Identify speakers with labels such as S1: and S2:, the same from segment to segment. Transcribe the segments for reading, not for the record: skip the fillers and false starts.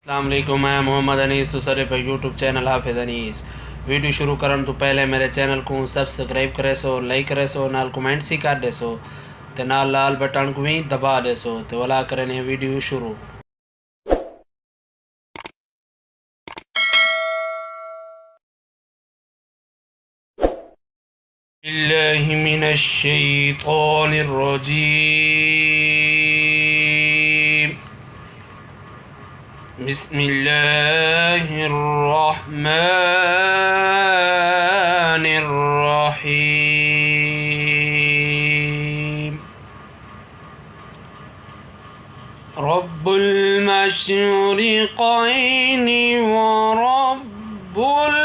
S1: अस्सलाम वालेकुम, मैं मोहम्मद अनीस तुसरे पर यूट्यूब चैनल हाफिज़ अनीस। वीडियो शुरू करन तो पहले मेरे चैनल को सब्सक्राइब करे सो, लाइक करे सो, नाल कमेंट सी कर दे सो, ते नाल लाल बटन को भी दबा दे सो। तो वाला करें वीडियो शुरू। बिल्लाहि मिनश शैतानिर रजीम। बिस्मिल्लाहिर रहमानिर रहीम। रब्बुल मशरिक़ैनि व रब्बुल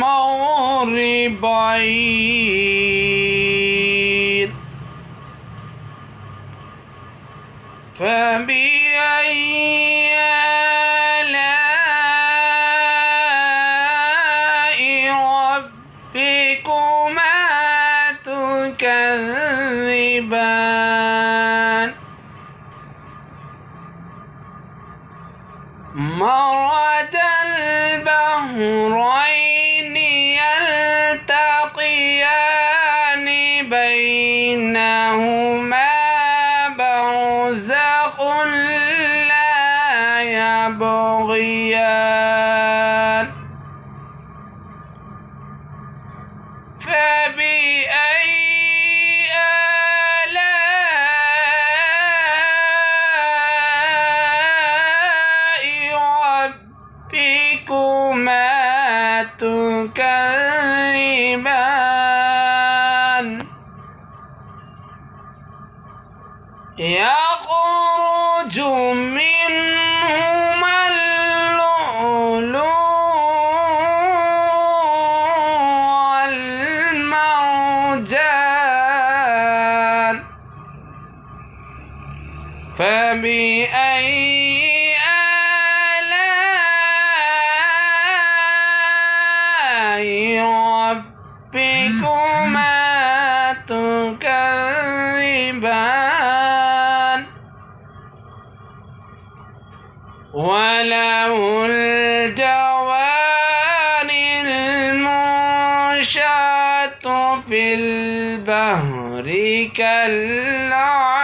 S1: मग़रिबैन। फबिअय्यि आलाइ रब्बिकुमा तुकज़्ज़िबान। مرج البحرين يلتقيان بينهما برزخ لا يبغيان فبأي ربكما تكذبان يخرج منهما اللؤلؤ والمرجان فبأي ربكما تكذبان وله الجوار المنشآت في البحر كالأعلام